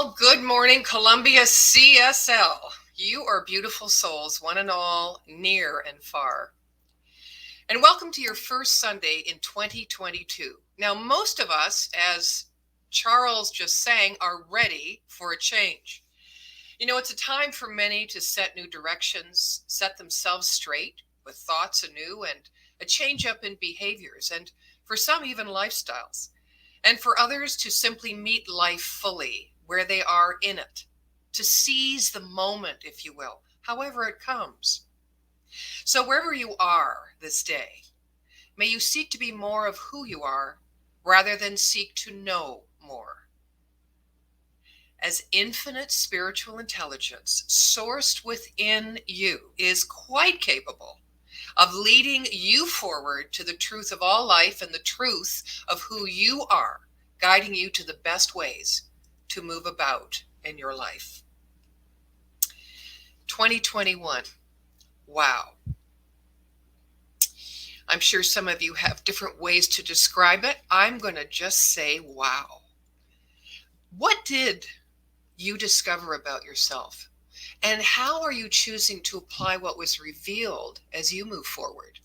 Well, good morning, Columbia CSL. You are beautiful souls, one and all, near and far. And welcome to your first Sunday in 2022. Now, most of us, as Charles just sang, are ready for a change. You know, it's a time for many to set new directions, set themselves straight with thoughts anew, and a change up in behaviors, and for some, even lifestyles. And for others to simply meet life fully where they are in it, to seize the moment, if you will, however it comes. So wherever you are this day, may you seek to be more of who you are rather than seek to know more. As infinite spiritual intelligence sourced within you is quite capable of leading you forward to the truth of all life and the truth of who you are, guiding you to the best ways to move about in your life. 2021. Wow. I'm sure some of you have different ways to describe it. I'm going to just say, wow. What did you discover about yourself? And how are you choosing to apply what was revealed as you move forward?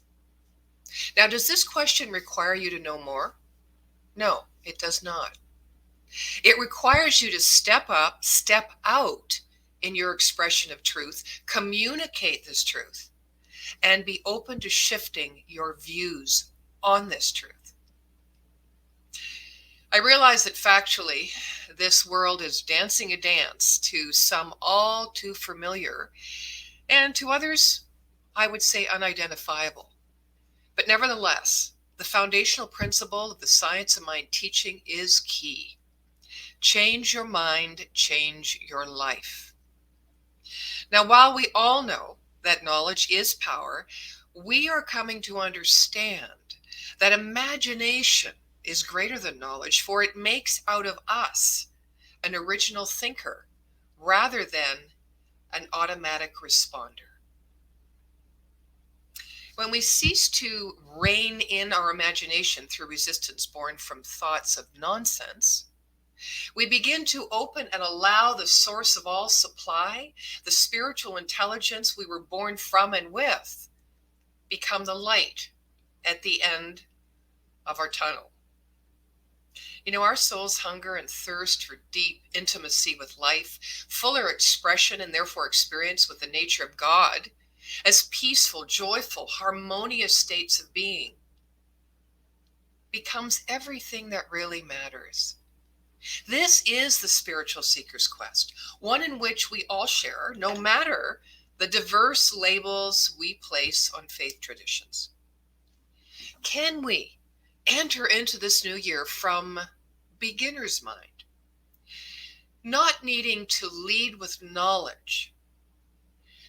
Now, does this question require you to know more? No, it does not. It requires you to step up, step out in your expression of truth, communicate this truth, and be open to shifting your views on this truth. I realize that factually, this world is dancing a dance to some all too familiar, and to others, I would say unidentifiable. But nevertheless, the foundational principle of the science of mind teaching is key. Change your mind, change your life. Now, while we all know that knowledge is power, we are coming to understand that imagination is greater than knowledge, for it makes out of us an original thinker rather than an automatic responder. When we cease to rein in our imagination through resistance born from thoughts of nonsense, we begin to open and allow the source of all supply, the spiritual intelligence we were born from and with, become the light at the end of our tunnel. You know, our soul's hunger and thirst for deep intimacy with life, fuller expression and therefore experience with the nature of God, as peaceful, joyful, harmonious states of being, becomes everything that really matters. This is the spiritual seeker's quest, one in which we all share, no matter the diverse labels we place on faith traditions. Can we enter into this new year from beginner's mind, not needing to lead with knowledge,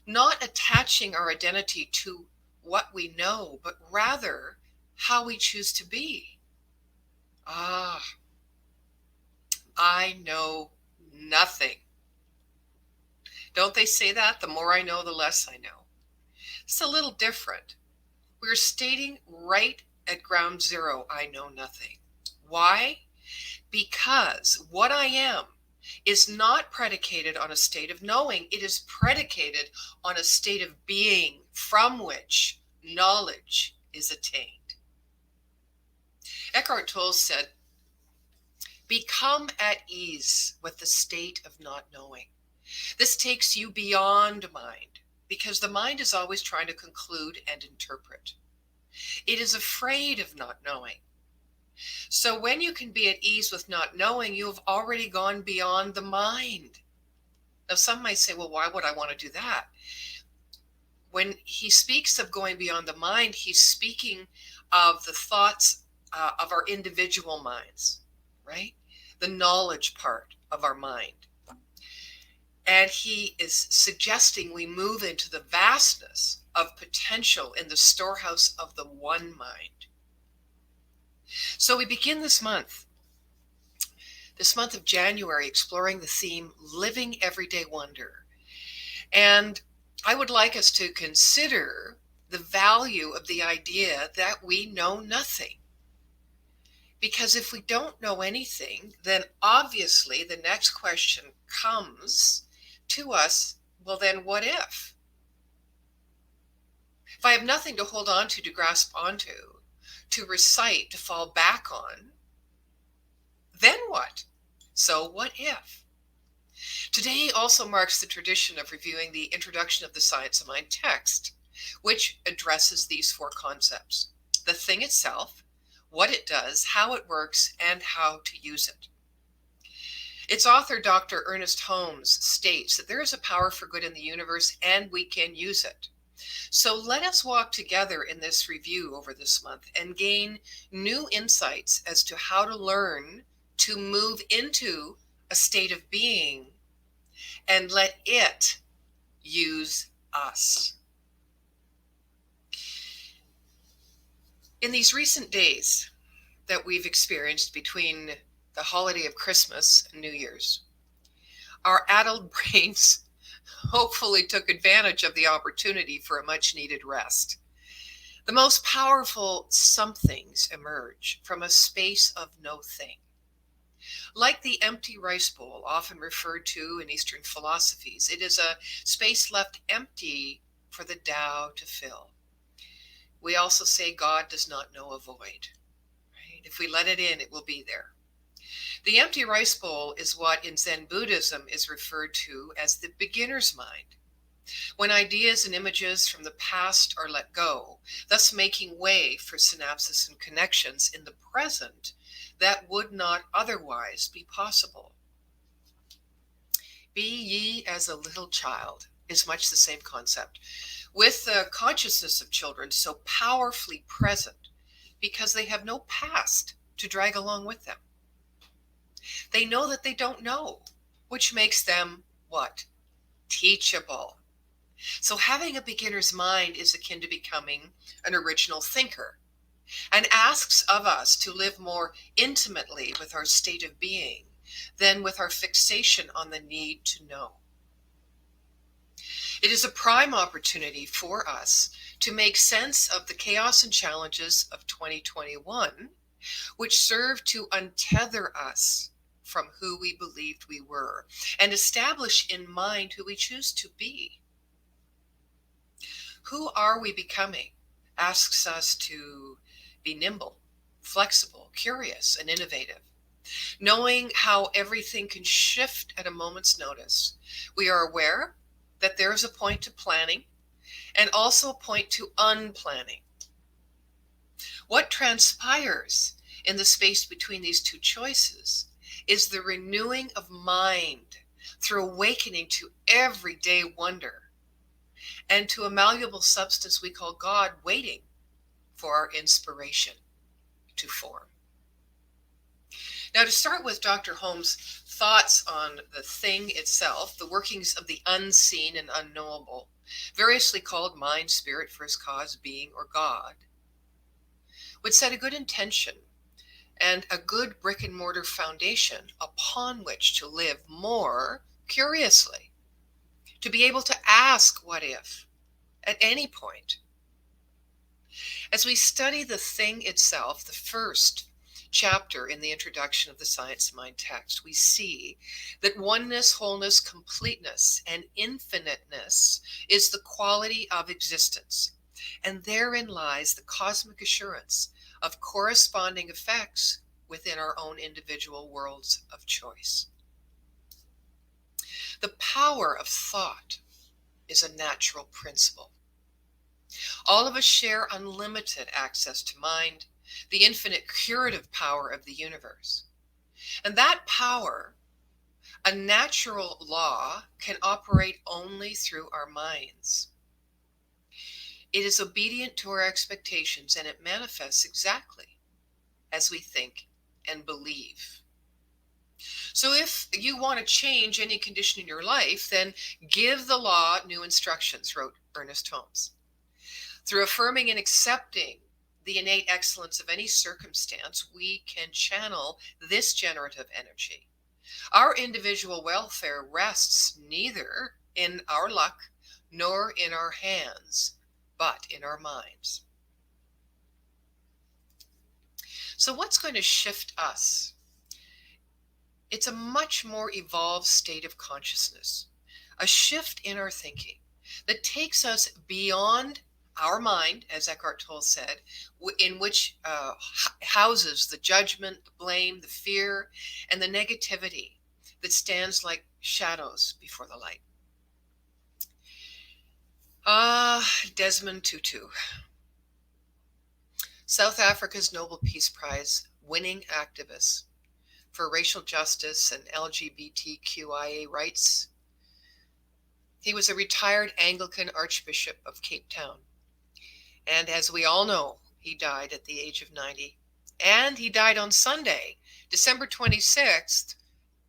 not attaching our identity to what we know, but rather how we choose to be? I know nothing. Don't they say that? The more I know, the less I know. It's a little different. We're stating right at ground zero, I know nothing. Why? Because what I am is not predicated on a state of knowing. It is predicated on a state of being from which knowledge is attained. Eckhart Tolle said, become at ease with the state of not knowing. This takes you beyond mind, because the mind is always trying to conclude and interpret. It is afraid of not knowing. So when you can be at ease with not knowing, you have already gone beyond the mind. Now, some might say, well, why would I want to do that? When he speaks of going beyond the mind, he's speaking of the thoughts of our individual minds, right? The knowledge part of our mind. And he is suggesting we move into the vastness of potential in the storehouse of the one mind. So we begin this month of January, exploring the theme, Living Everyday Wonder. And I would like us to consider the value of the idea that we know nothing. Because if we don't know anything, then obviously the next question comes to us, well, then what if? If I have nothing to hold on to grasp onto, to recite, to fall back on, then what? So what if? Today also marks the tradition of reviewing the Introduction of the Science of Mind text, which addresses these four concepts: the thing itself, what it does, how it works, and how to use it. Its author, Dr. Ernest Holmes, states that there is a power for good in the universe and we can use it. So let us walk together in this review over this month and gain new insights as to how to learn to move into a state of being and let it use us. In these recent days that we've experienced between the holiday of Christmas and New Year's, our addled brains hopefully took advantage of the opportunity for a much needed rest. The most powerful somethings emerge from a space of no thing. Like the empty rice bowl, often referred to in Eastern philosophies, it is a space left empty for the Tao to fill. We also say God does not know a void. Right? If we let it in, it will be there. The empty rice bowl is what in Zen Buddhism is referred to as the beginner's mind, when ideas and images from the past are let go, thus making way for synapses and connections in the present that would not otherwise be possible. Be ye as a little child is much the same concept, with the consciousness of children so powerfully present because they have no past to drag along with them. They know that they don't know, which makes them what? Teachable. So having a beginner's mind is akin to becoming an original thinker and asks of us to live more intimately with our state of being than with our fixation on the need to know. It is a prime opportunity for us to make sense of the chaos and challenges of 2021, which serve to untether us from who we believed we were and establish in mind who we choose to be. Who are we becoming asks us to be nimble, flexible, curious, and innovative. Knowing how everything can shift at a moment's notice, we are aware that there is a point to planning and also a point to unplanning. What transpires in the space between these two choices is the renewing of mind through awakening to everyday wonder and to a malleable substance we call God, waiting for our inspiration to form. Now, to start with Dr. Holmes' thoughts on the thing itself, the workings of the unseen and unknowable, variously called mind, spirit, first cause, being, or God, would set a good intention and a good brick and mortar foundation upon which to live more curiously, to be able to ask what if at any point. As we study the thing itself, the first chapter in the Introduction of the Science of Mind text, we see that oneness, wholeness, completeness, and infiniteness is the quality of existence. And therein lies the cosmic assurance of corresponding effects within our own individual worlds of choice. The power of thought is a natural principle. All of us share unlimited access to mind, the infinite curative power of the universe. And that power, a natural law, can operate only through our minds. It is obedient to our expectations, and it manifests exactly as we think and believe. So if you want to change any condition in your life, then give the law new instructions, wrote Ernest Holmes. Through affirming and accepting the innate excellence of any circumstance, we can channel this generative energy. Our individual welfare rests neither in our luck nor in our hands, but in our minds. So what's going to shift us? It's a much more evolved state of consciousness, a shift in our thinking that takes us beyond our mind, as Eckhart Tolle said, in which houses the judgment, the blame, the fear, and the negativity that stands like shadows before the light. Desmond Tutu, South Africa's Nobel Peace Prize winning activist for racial justice and LGBTQIA rights. He was a retired Anglican Archbishop of Cape Town. And as we all know, he died at the age of 90. And he died on Sunday, December 26th,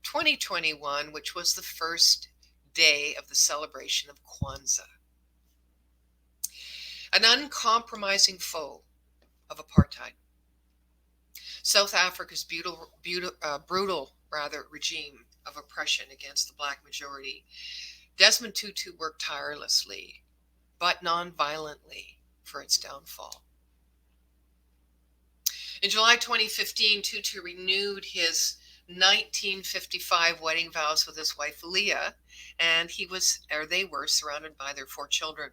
2021, which was the first day of the celebration of Kwanzaa. An uncompromising foe of apartheid. South Africa's brutal regime of oppression against the black majority. Desmond Tutu worked tirelessly, but non-violently, for its downfall. In July 2015, Tutu renewed his 1955 wedding vows with his wife Leah, and they were surrounded by their 4 children.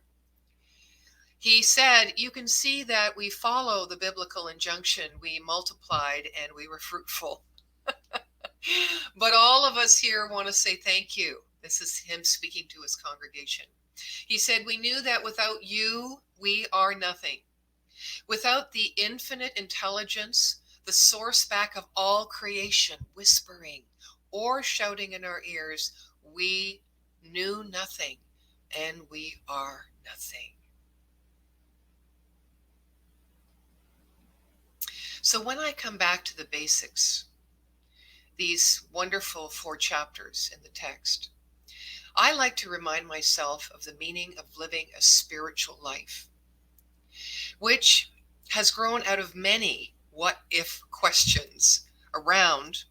He said, "You can see that we follow the biblical injunction. We multiplied and we were fruitful." But all of us here want to say thank you. This is him speaking to his congregation. He said, "We knew that without you, we are nothing. Without the infinite intelligence, the source back of all creation, whispering or shouting in our ears, we knew nothing and we are nothing." So when I come back to the basics, these wonderful 4 chapters in the text, I like to remind myself of the meaning of living a spiritual life, which has grown out of many what-if questions around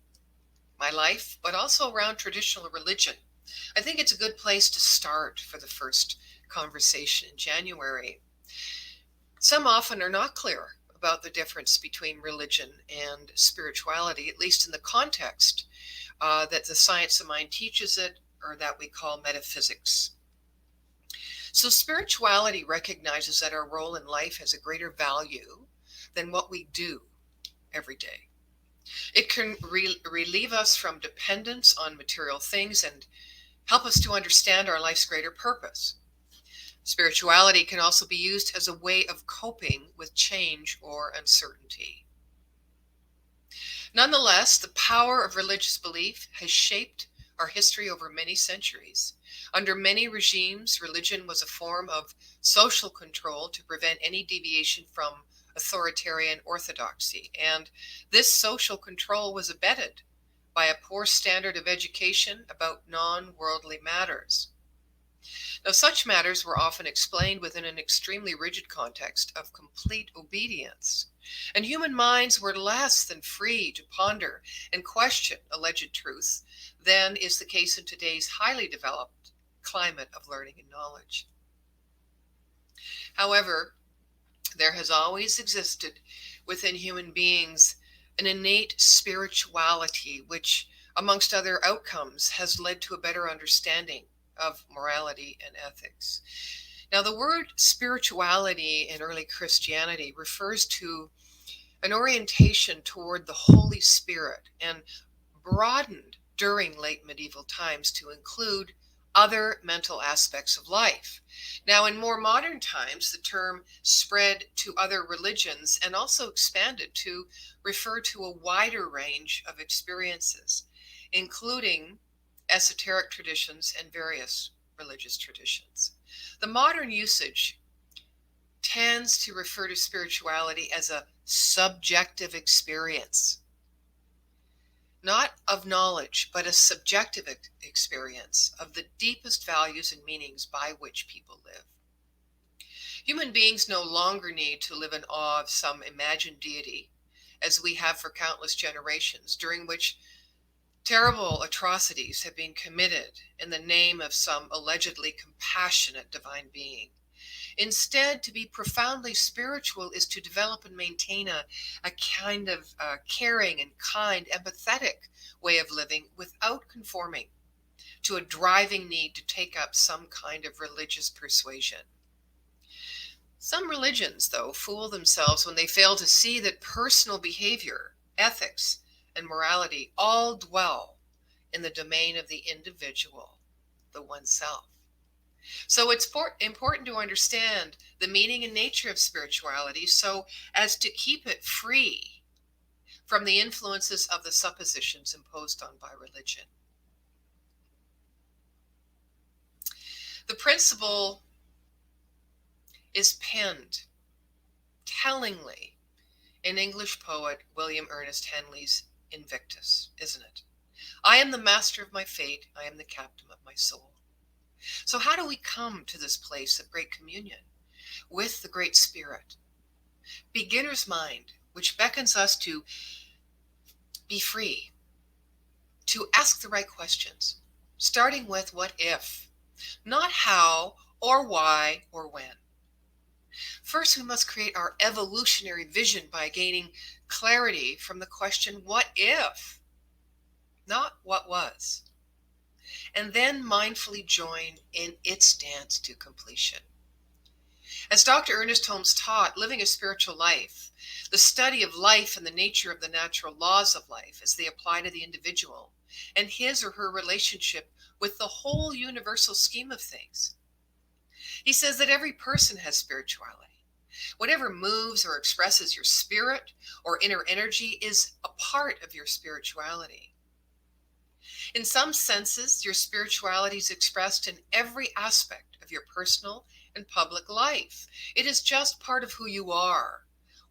my life, but also around traditional religion. I think it's a good place to start for the first conversation in January. Some often are not clear about the difference between religion and spirituality, at least in the context that the science of mind teaches it, or that we call metaphysics. So spirituality recognizes that our role in life has a greater value than what we do every day. It can relieve us from dependence on material things and help us to understand our life's greater purpose. Spirituality can also be used as a way of coping with change or uncertainty. Nonetheless, the power of religious belief has shaped our history over many centuries. Under many regimes, religion was a form of social control to prevent any deviation from authoritarian orthodoxy, and this social control was abetted by a poor standard of education about non-worldly matters. Now, such matters were often explained within an extremely rigid context of complete obedience, and human minds were less than free to ponder and question alleged truth than is the case in today's highly developed climate of learning and knowledge. However, there has always existed within human beings an innate spirituality, which, amongst other outcomes, has led to a better understanding of morality and ethics. Now, the word spirituality in early Christianity refers to an orientation toward the Holy Spirit and broadened during late medieval times to include other mental aspects of life. Now, in more modern times, the term spread to other religions and also expanded to refer to a wider range of experiences, including esoteric traditions and various religious traditions. The modern usage tends to refer to spirituality as a subjective experience, not of knowledge, but a subjective experience of the deepest values and meanings by which people live. Human beings no longer need to live in awe of some imagined deity, as we have for countless generations, during which terrible atrocities have been committed in the name of some allegedly compassionate divine being. Instead, to be profoundly spiritual is to develop and maintain a kind of caring and kind, empathetic way of living without conforming to a driving need to take up some kind of religious persuasion. Some religions, though, fool themselves when they fail to see that personal behavior, ethics, and morality all dwell in the domain of the individual, the oneself. So it's important to understand the meaning and nature of spirituality so as to keep it free from the influences of the suppositions imposed on by religion. The principle is penned tellingly in English poet William Ernest Henley's Invictus, isn't it? I am the master of my fate. I am the captain of my soul. So how do we come to this place of great communion with the Great Spirit? Beginner's mind, which beckons us to be free, to ask the right questions, starting with what if, not how or why or when. First, we must create our evolutionary vision by gaining clarity from the question, what if? Not what was. And then mindfully join in its dance to completion. As Dr. Ernest Holmes taught, living a spiritual life, the study of life and the nature of the natural laws of life as they apply to the individual and his or her relationship with the whole universal scheme of things. He says that every person has spirituality. Whatever moves or expresses your spirit or inner energy is a part of your spirituality. In some senses, your spirituality is expressed in every aspect of your personal and public life. It is just part of who you are,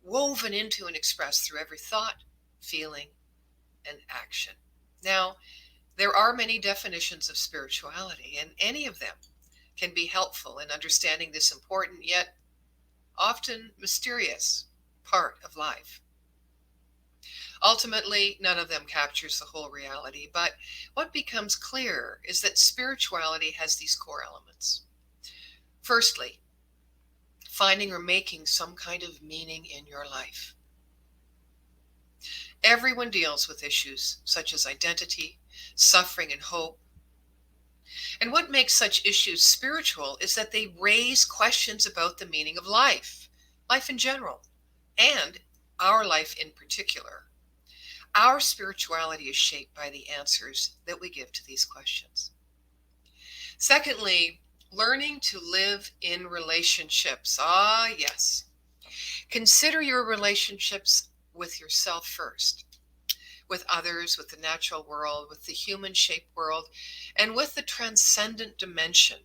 woven into and expressed through every thought, feeling, and action. Now, there are many definitions of spirituality, and any of them can be helpful in understanding this important yet often mysterious part of life. Ultimately, none of them captures the whole reality, but what becomes clear is that spirituality has these core elements. Firstly, finding or making some kind of meaning in your life. Everyone deals with issues such as identity, suffering, and hope. And what makes such issues spiritual is that they raise questions about the meaning of life in general, and our life in particular. Our spirituality is shaped by the answers that we give to these questions. Secondly, learning to live in relationships. Ah, yes. Consider your relationships with yourself first, with others, with the natural world, with the human-shaped world, and with the transcendent dimension.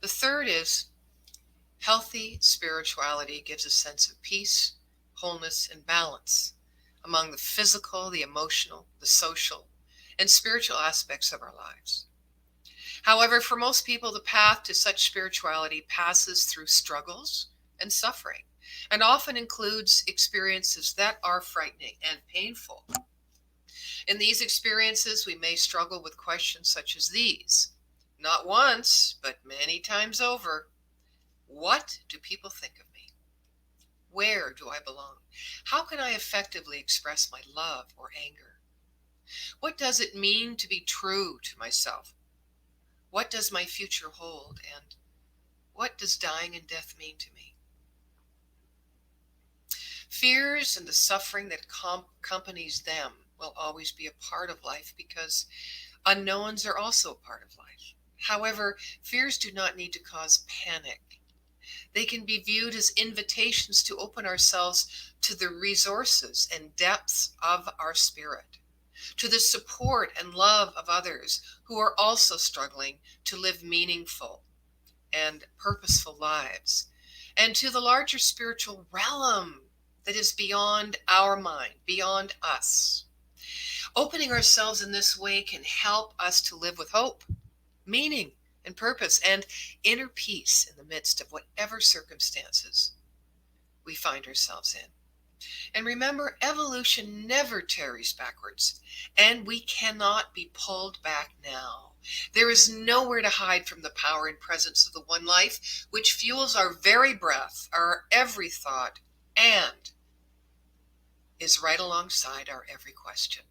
The third is healthy spirituality gives a sense of peace, wholeness, and balance among the physical, the emotional, the social, and spiritual aspects of our lives. However, for most people, the path to such spirituality passes through struggles and suffering, and often includes experiences that are frightening and painful. In these experiences, we may struggle with questions such as these, not once, but many times over. What do people think of me? Where do I belong? How can I effectively express my love or anger? What does it mean to be true to myself? What does my future hold? And what does dying and death mean to me? Fears and the suffering that accompanies them will always be a part of life because unknowns are also a part of life. However, fears do not need to cause panic. They can be viewed as invitations to open ourselves to the resources and depths of our spirit, to the support and love of others who are also struggling to live meaningful and purposeful lives, and to the larger spiritual realm that is beyond our mind, beyond us. Opening ourselves in this way can help us to live with hope, meaning, and purpose, and inner peace in the midst of whatever circumstances we find ourselves in. And remember, evolution never tarries backwards, and we cannot be pulled back now. There is nowhere to hide from the power and presence of the one life, which fuels our very breath, our every thought, and is right alongside our every question.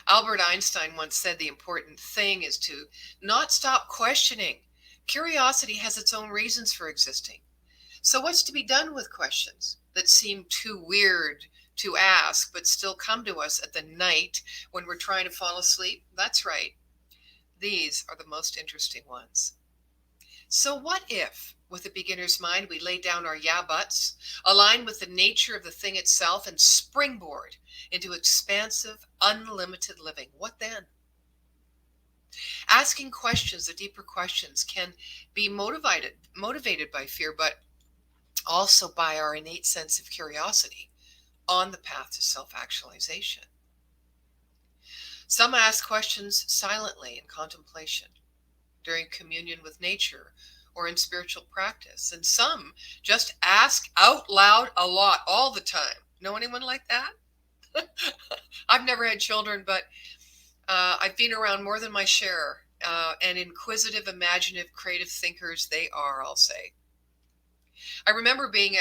Albert Einstein once said the important thing is to not stop questioning. Curiosity has its own reasons for existing. So what's to be done with questions that seem too weird to ask, but still come to us at the night when we're trying to fall asleep? That's right. These are the most interesting ones. So what if, with a beginner's mind, we lay down our yeah buts, align with the nature of the thing itself, and springboard into expansive, unlimited living? What then? Asking questions, the deeper questions, can be motivated by fear, but also by our innate sense of curiosity on the path to self-actualization. Some ask questions silently in contemplation, during communion with nature, or in spiritual practice. And some just ask out loud a lot, all the time. Know anyone like that? I've never had children, but I've been around more than my share. And inquisitive, imaginative, creative thinkers they are, I'll say. I remember being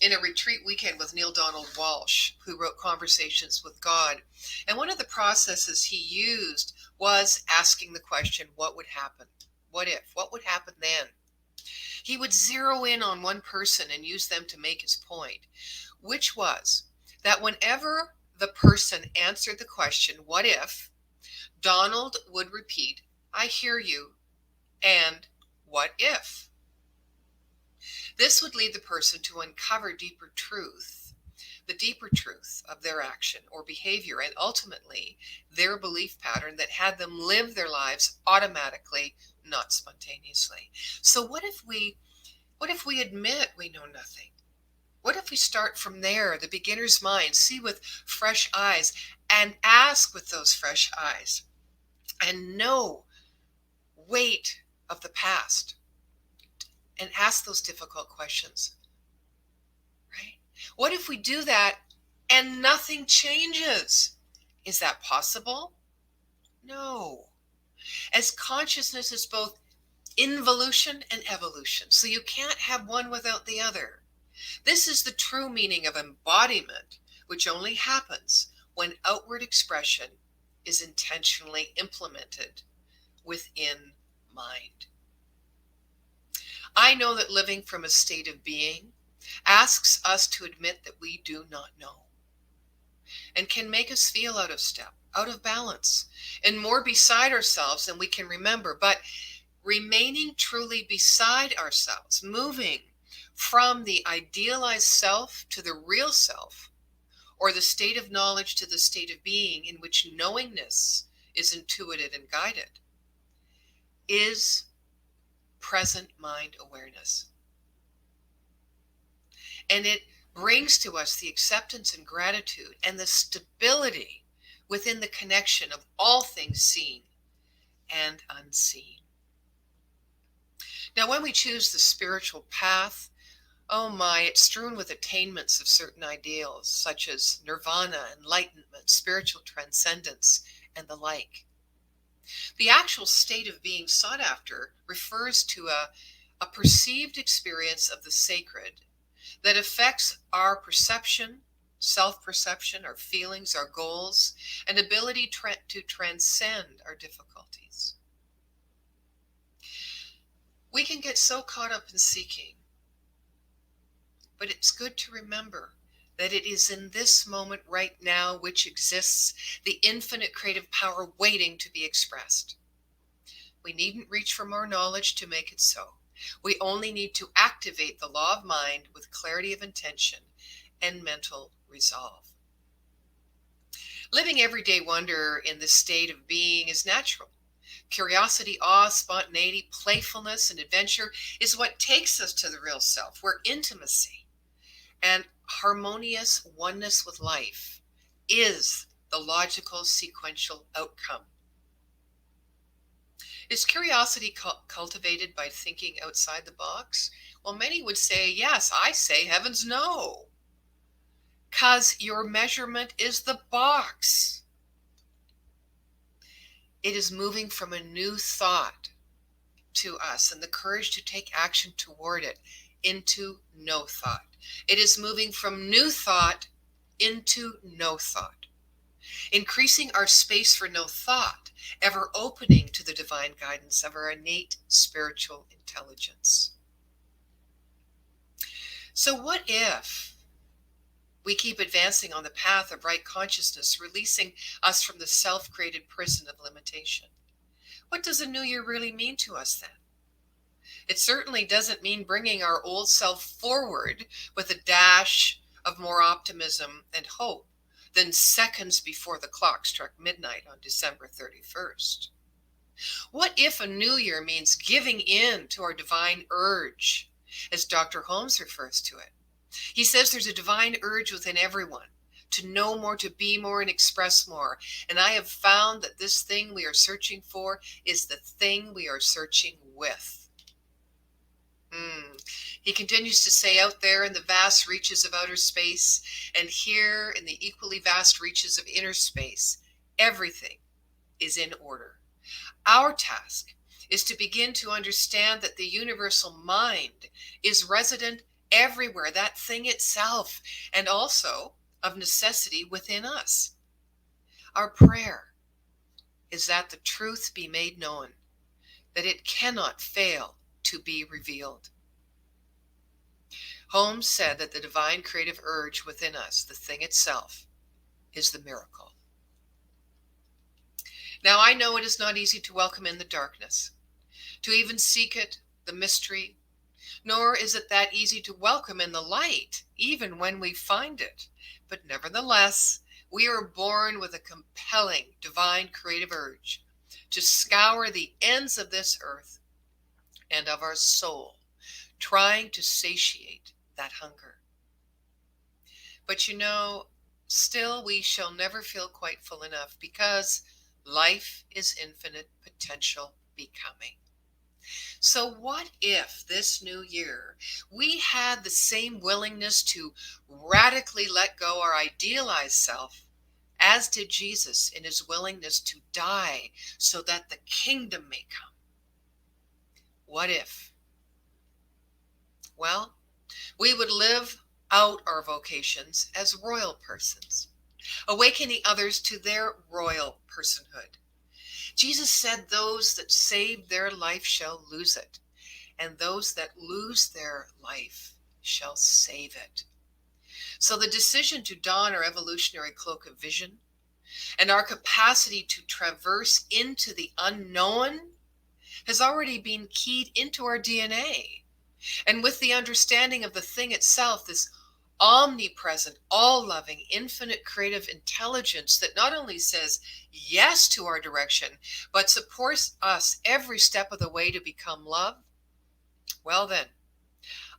in a retreat weekend with Neil Donald Walsh, who wrote Conversations with God. And one of the processes he used was asking the question, what would happen? What if? What would happen then? He would zero in on one person and use them to make his point, which was that whenever the person answered the question, what if, Donald would repeat, I hear you, and what if? This would lead the person to uncover deeper truth, the deeper truth of their action or behavior, and ultimately their belief pattern that had them live their lives automatically, not spontaneously. So what if we admit we know nothing? What if we start from there, the beginner's mind, see with fresh eyes, and ask with those fresh eyes, and no weight of the past, and ask those difficult questions, right? What if we do that and nothing changes? Is that possible? No. As consciousness is both involution and evolution, so you can't have one without the other. This is the true meaning of embodiment, which only happens when outward expression is intentionally implemented within mind. I know that living from a state of being asks us to admit that we do not know, and can make us feel out of step, out of balance, and more beside ourselves than we can remember. But remaining truly beside ourselves, moving from the idealized self to the real self, or the state of knowledge to the state of being in which knowingness is intuited and guided, is present mind awareness. And it brings to us the acceptance and gratitude and the stability within the connection of all things seen and unseen. Now, when we choose the spiritual path, oh my, it's strewn with attainments of certain ideals, such as nirvana, enlightenment, spiritual transcendence, and the like. The actual state of being sought after refers to a perceived experience of the sacred that affects our perception, self-perception, our feelings, our goals, and ability to transcend our difficulties. We can get so caught up in seeking, but it's good to remember that it is in this moment right now which exists the infinite creative power waiting to be expressed. We needn't reach for more knowledge to make it so. We only need to activate the law of mind with clarity of intention and mental resolve. Living everyday wonder in this state of being is natural. Curiosity, awe, spontaneity, playfulness, and adventure is what takes us to the real self, where intimacy and harmonious oneness with life is the logical sequential outcome. Is curiosity cultivated by thinking outside the box? Well, many would say, yes. I say, heavens no. 'Cause your measurement is the box. It is moving from a new thought to us and the courage to take action toward it into no thought. It is moving from new thought into no thought, increasing our space for no thought, ever opening to the divine guidance of our innate spiritual intelligence. So what if we keep advancing on the path of right consciousness, releasing us from the self-created prison of limitation? What does a new year really mean to us then? It certainly doesn't mean bringing our old self forward with a dash of more optimism and hope than seconds before the clock struck midnight on December 31st. What if a new year means giving in to our divine urge, as Dr. Holmes refers to it? He says there's a divine urge within everyone to know more, to be more, and express more. And I have found that this thing we are searching for is the thing we are searching with. He continues to say, out there in the vast reaches of outer space, and here in the equally vast reaches of inner space, everything is in order. Our task is to begin to understand that the universal mind is resident everywhere, that thing itself, and also of necessity within us. Our prayer is that the truth be made known, that it cannot fail to be revealed. Holmes said that the divine creative urge within us, the thing itself, is the miracle. Now, I know it is not easy to welcome in the darkness, to even seek it, the mystery, nor is it that easy to welcome in the light, even when we find it. But nevertheless, we are born with a compelling divine creative urge to scour the ends of this earth and of our soul, trying to satiate that hunger. But still we shall never feel quite full enough, because life is infinite potential becoming. So what if this new year we had the same willingness to radically let go our idealized self as did Jesus in his willingness to die so that the kingdom may come? What if? Well, we would live out our vocations as royal persons, awakening others to their royal personhood. Jesus said those that save their life shall lose it, and those that lose their life shall save it. So the decision to don our evolutionary cloak of vision and our capacity to traverse into the unknown has already been keyed into our DNA. And with the understanding of the thing itself, this omnipresent, all-loving, infinite creative intelligence that not only says yes to our direction, but supports us every step of the way to become love, well then,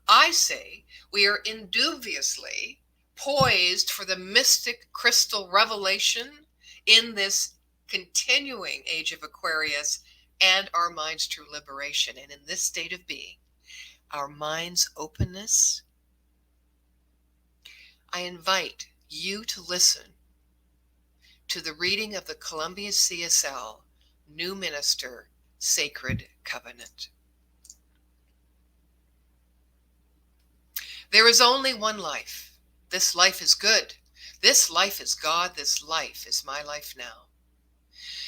I say we are indubiously poised for the mystic crystal revelation in this continuing age of Aquarius and our mind's true liberation. And in this state of being, our mind's openness, I invite you to listen to the reading of the Columbia CSL New Minister Sacred Covenant. There is only one life. This life is good. This life is God. This life is my life now.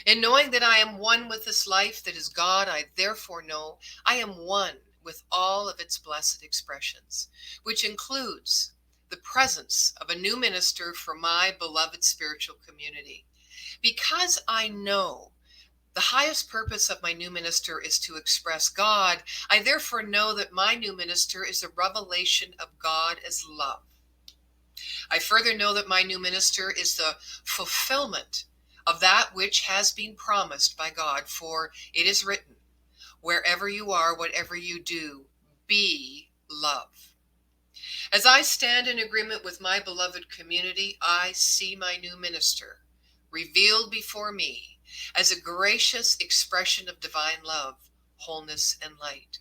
In knowing that I am one with this life that is God, I therefore know I am one with all of its blessed expressions, which includes the presence of a new minister for my beloved spiritual community. Because I know the highest purpose of my new minister is to express God, I therefore know that my new minister is a revelation of God as love. I further know that my new minister is the fulfillment of that which has been promised by God, for it is written, wherever you are, whatever you do, be love. As I stand in agreement with my beloved community, I see my new minister revealed before me as a gracious expression of divine love, wholeness, and light.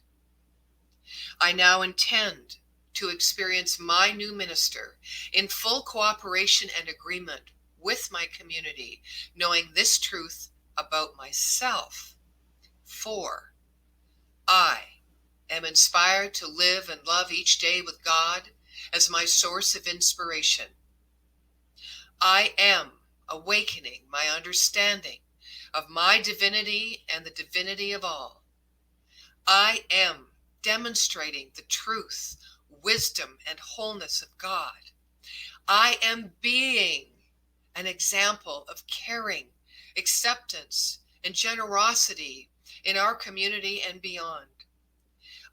I now intend to experience my new minister in full cooperation and agreement with my community, knowing this truth about myself. 4, I am inspired to live and love each day with God as my source of inspiration. I am awakening my understanding of my divinity and the divinity of all. I am demonstrating the truth, wisdom, and wholeness of God. I am being an example of caring, acceptance, and generosity in our community and beyond.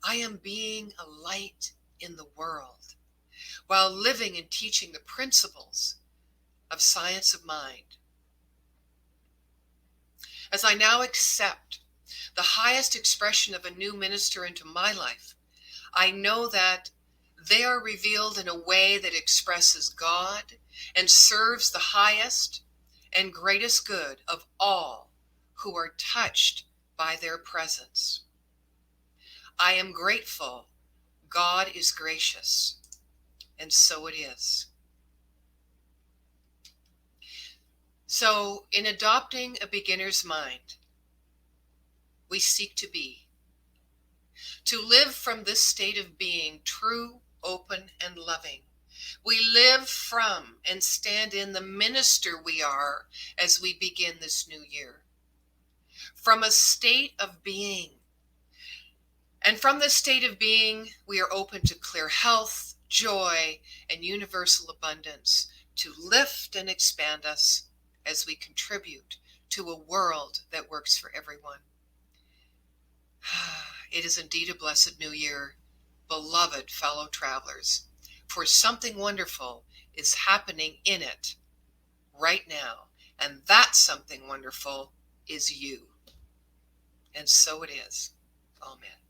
I am being a light in the world while living and teaching the principles of science of mind. As I now accept the highest expression of a new minister into my life, I know that they are revealed in a way that expresses God and serves the highest and greatest good of all who are touched by their presence. I am grateful. God is gracious, and so it is. So, in adopting a beginner's mind, we seek to live from this state of being true, open, and loving. We live from and stand in the minister we are as we begin this new year. From a state of being. And from this state of being, we are open to clear health, joy, and universal abundance to lift and expand us as we contribute to a world that works for everyone. It is indeed a blessed new year, beloved fellow travelers, for something wonderful is happening in it right now, and that something wonderful is you. And so it is. Amen.